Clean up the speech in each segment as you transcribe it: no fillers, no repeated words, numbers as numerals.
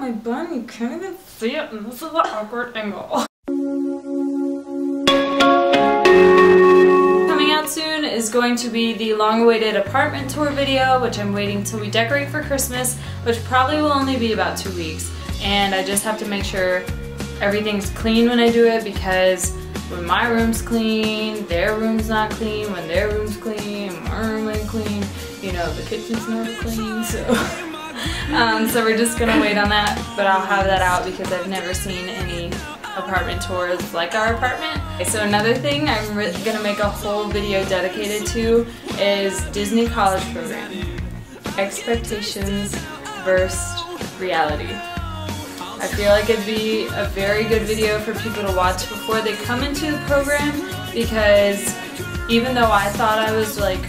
my bun, you can't even see it, and this is the awkward angle. Coming out soon is going to be the long-awaited apartment tour video, which I'm waiting till we decorate for Christmas, which probably will only be about 2 weeks. And I just have to make sure everything's clean when I do it, because when my room's clean, their room's not clean. When their room's clean, my room ain't clean. You know, the kitchen's not clean, so so we're just gonna wait on that, but I'll have that out because I've never seen any apartment tours like our apartment. Okay, so another thing I'm gonna make a whole video dedicated to is Disney College Program. Expectations versus reality. I feel like it'd be a very good video for people to watch before they come into the program, because even though I thought I was like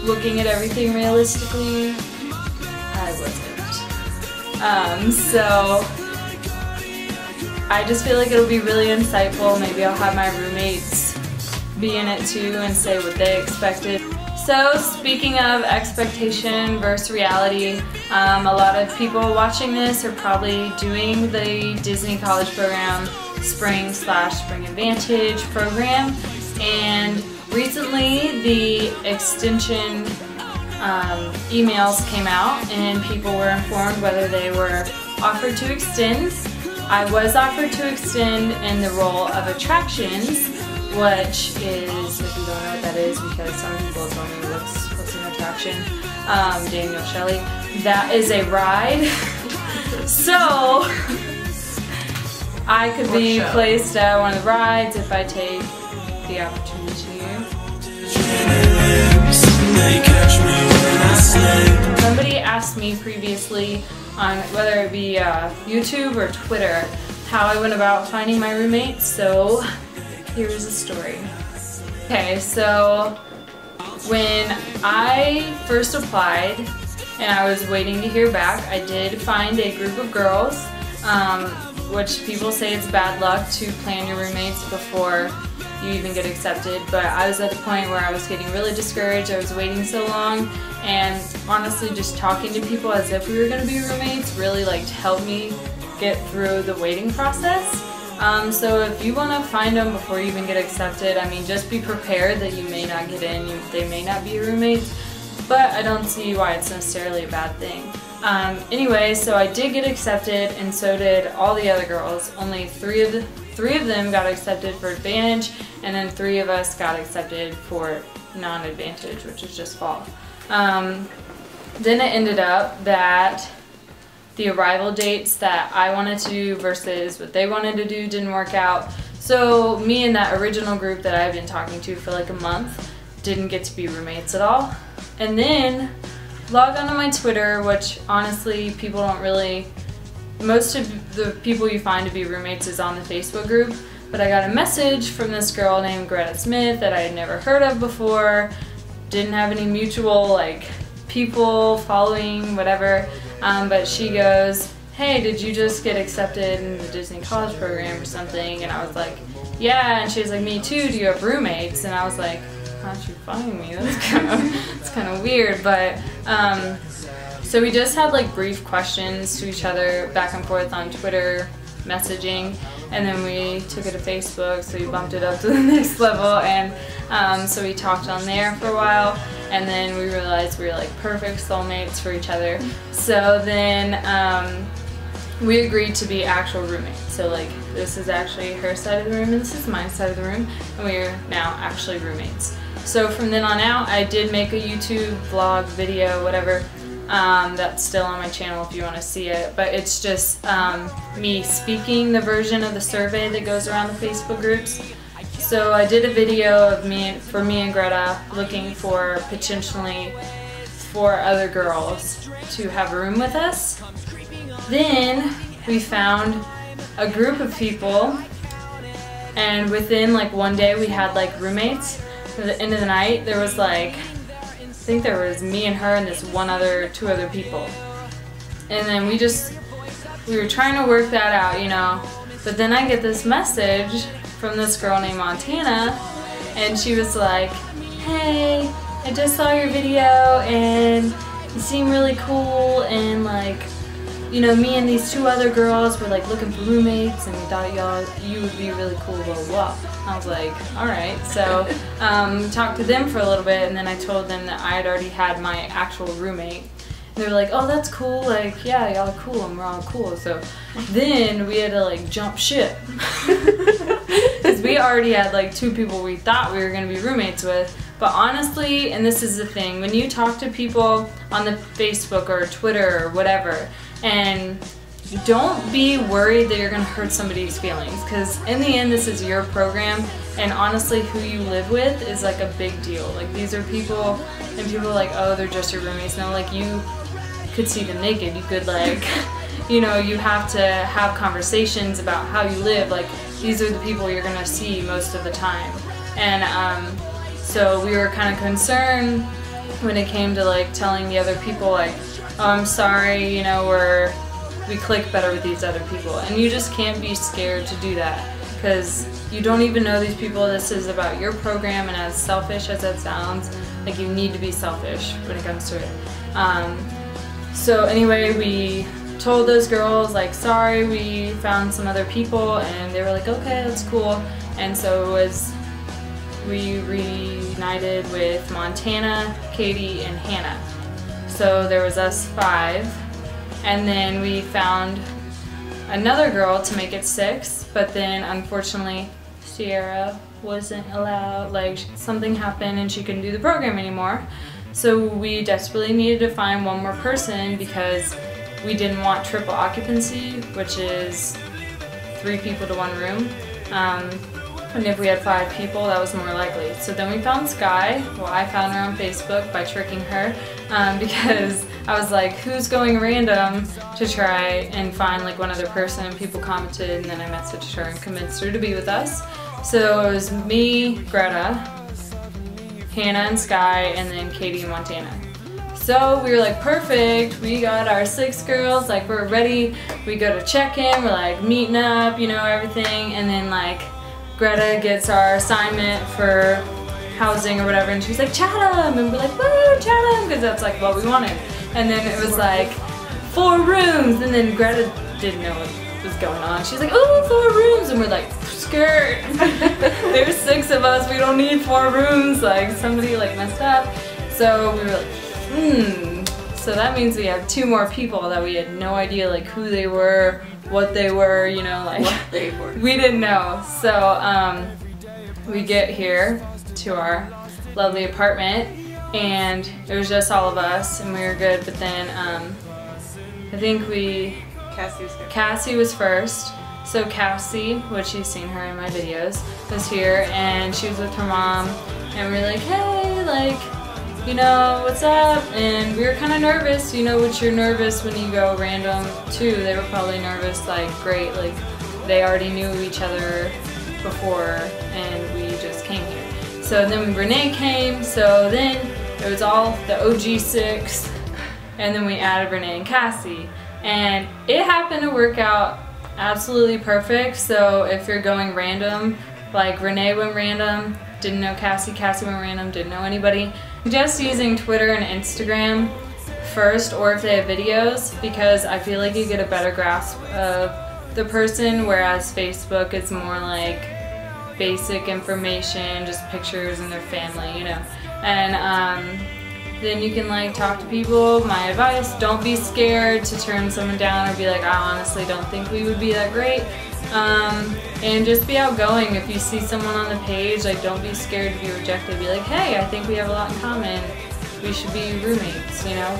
looking at everything realistically, I wasn't. So I just feel like it'll be really insightful. Maybe I'll have my roommates be in it too and say what they expected. So speaking of expectation versus reality, a lot of people watching this are probably doing the Disney College Program Spring Advantage program, and recently the extension emails came out and people were informed whether they were offered to extend. I was offered to extend in the role of attractions, which is, if you don't know what that is, because some people told me what's an attraction, Daniel Shelley, that is a ride. So I could be placed at one of the rides if I take the opportunity. Somebody asked me previously on whether it be YouTube or Twitter how I went about finding my roommates, so here's a story. Okay, so when I first applied and I was waiting to hear back, I did find a group of girls, which people say it's bad luck to plan your roommates before you even get accepted, but I was at the point where I was getting really discouraged. I was waiting so long, and honestly just talking to people as if we were going to be roommates really helped me get through the waiting process. So if you want to find them before you even get accepted, I mean, just be prepared that you may not get in, they may not be your roommates, but I don't see why it's necessarily a bad thing. Anyway, so I did get accepted, and so did all the other girls. Only three of them got accepted for Advantage, and then 3 of us got accepted for non-Advantage, which is just fall. Then it ended up that the arrival dates that I wanted to do versus what they wanted to do didn't work out. So me and that original group that I've been talking to for like a month didn't get to be roommates at all. And then log on to my Twitter, which honestly people don't really, most of the people you find to be roommates is on the Facebook group, but I got a message from this girl named Greta Smith that I had never heard of before, didn't have any mutual people following, whatever, but she goes, hey, did you just get accepted in the Disney College Program or something? And I was like, yeah, and she was like, me too, do you have roommates? And I was like, how'd you find me? That's kind of weird, but so we just had brief questions to each other back and forth on Twitter messaging, and then we took it to Facebook, so we bumped it up to the next level, and so we talked on there for a while, and then we realized we were perfect soulmates for each other. So then we agreed to be actual roommates. So this is actually her side of the room and this is my side of the room, and we are now actually roommates. So from then on out, I did make a YouTube vlog video, whatever, that's still on my channel if you want to see it, but it's just me speaking the version of the survey that goes around the Facebook groups. So I did a video of me and Greta looking for potentially 4 other girls to have a room with us. Then we found a group of people, and within one day we had roommates. At the end of the night there was I think there was me and her and this 2 other people, and then we were trying to work that out, you know, but then I get this message from this girl named Montana, and she was like, hey, I just saw your video and you seem really cool, and you know, me and these 2 other girls were like looking for roommates, and we thought you would be really cool, blah, blah, blah. I was like, alright. So, talked to them for a little bit, and then I told them that I had already had my actual roommate. And they were like, oh, that's cool, like, yeah, y'all are cool, and we're all cool. So then we had to like jump ship. Because we already had like 2 people we thought we were going to be roommates with. But honestly, and this is the thing, when you talk to people on the Facebook or Twitter or whatever, and don't be worried that you're going to hurt somebody's feelings, because in the end this is your program, and honestly who you live with is like a big deal. Like, these are people, and people are like, oh, they're just your roommates. No, like, you could see them naked, you could like, you know, you have to have conversations about how you live. Like, these are the people you're going to see most of the time. And so we were kind of concerned when it came to like telling the other people like, oh, I'm sorry, you know, we click better with these other people. And you just can't be scared to do that, because you don't even know these people. This is about your program, and as selfish as that sounds, like, you need to be selfish when it comes to it. So anyway, we told those girls like, sorry, we found some other people, and they were like, okay, that's cool. And so we reunited with Montana, Katie, and Hannah. So there was us 5, and then we found another girl to make it 6, but then unfortunately Sierra wasn't allowed, like, something happened and she couldn't do the program anymore. So we desperately needed to find one more person, because we didn't want triple occupancy, which is 3 people to 1 room. And if we had 5 people, that was more likely. So then we found Sky. Well, I found her on Facebook by tricking her, because I was like, who's going random to try and find like one other person, and people commented, and then I messaged her and convinced her to be with us. So it was me, Greta, Hannah and Sky, and then Katie and Montana. So we were like, perfect, we got our 6 girls, like, we're ready. We go to check-in, we're like meeting up, you know, everything, and then like Greta gets our assignment for housing or whatever, and she's like, Chatham, and we're like, woo, Chatham, because that's like what we wanted. And then it was like 4 rooms, and then Greta didn't know what was going on. She's like, oh, 4 rooms, and we're like, skirt. There's 6 of us, we don't need 4 rooms, like somebody like messed up. So we were like, so that means we have 2 more people that we had no idea like who they were, what they were, you know, like what they were. We didn't know. So we get here to our lovely apartment, and it was just all of us, and we were good. But then I think Cassie was first. So Cassie, which you've seen her in my videos, was here, and she was with her mom, and we were like, hey, like, you know, what's up? And we were kind of nervous, you know, which you're nervous when you go random too. They were probably nervous, like, great, like, they already knew each other before, and we just came here. So then Renee came, so then it was all the OG 6, and then we added Renee and Cassie. And it happened to work out absolutely perfect. So if you're going random, like Renee went random, didn't know Cassie, Cassie went random, didn't know anybody. Just using Twitter and Instagram first, or if they have videos, because I feel like you get a better grasp of the person, whereas Facebook is more like basic information, just pictures and their family, you know. And then you can like talk to people. My advice, don't be scared to turn someone down or be like, I honestly don't think we would be that great. And just be outgoing. If you see someone on the page, like, don't be scared to be rejected. Be like, hey, I think we have a lot in common. We should be roommates, you know?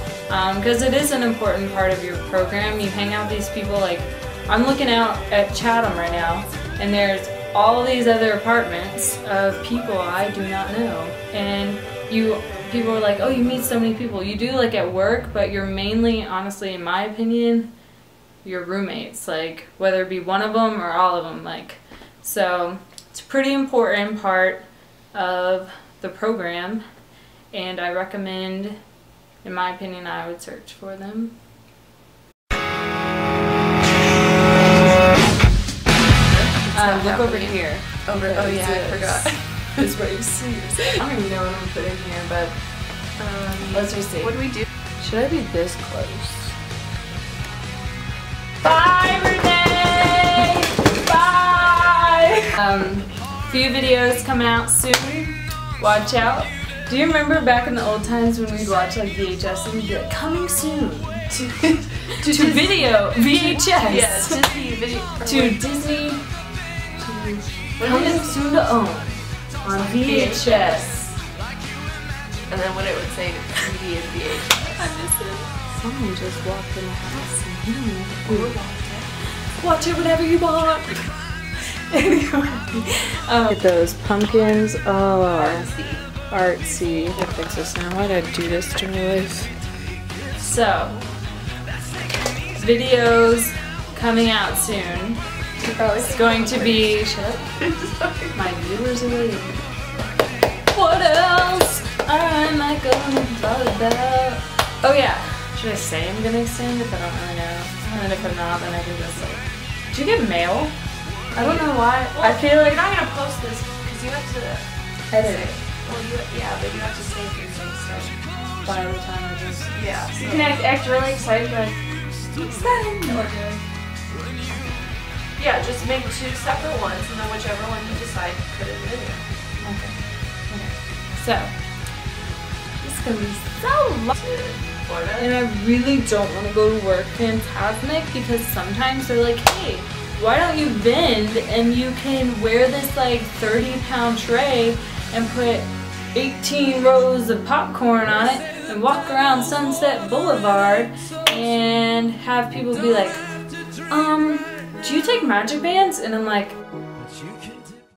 Because it is an important part of your program. You hang out with these people. Like, I'm looking out at Chatham right now, and there's all these other apartments of people I do not know. And people are like, oh, you meet so many people. You do, like, at work, but you're mainly, honestly, in my opinion, your roommates, like, whether it be one of them or all of them, like, so it's a pretty important part of the program, and I recommend, in my opinion, I would search for them. Look over here. Oh yeah, I forgot. This is what you see. I don't even know what I'm putting here, but let's just see. What do we do? Should I be this close? few videos coming out soon. Watch out. Do you remember back in the old times when we'd watch like VHS and we'd be like, coming soon to video VHS? Yeah, Disney video. To Disney. Coming soon to own on VHS. And then when it would say DVD and VHS. I miss it. Someone just walked in the house and watch it whenever you want. Anyway, get those pumpkins. Oh, artsy. I fix this now. Why did I do this to my life? So, videos coming out soon. It's going to be. Shut up. My viewers are waiting. What else am I gonna talk about? Oh yeah. Should I say I'm gonna extend if I don't really know? And then if I'm not, then I can just like. Did you get mail? I don't know why. Well, I feel like you're not gonna post this because you have to edit it Well, yeah, but you have to save your things. So. by the time I just. Yeah. So. You can act really excited, like excited, or good. Yeah, just make 2 separate ones, and then whichever one you decide, put it in the video. Okay. Okay. So this is gonna be so long. Florida. And I really don't want to go to work Fantasmic because sometimes they're like, hey, why don't you bend and you can wear this like 30-pound tray and put 18 rows of popcorn on it and walk around Sunset Boulevard and have people be like, do you take magic bands? And I'm like,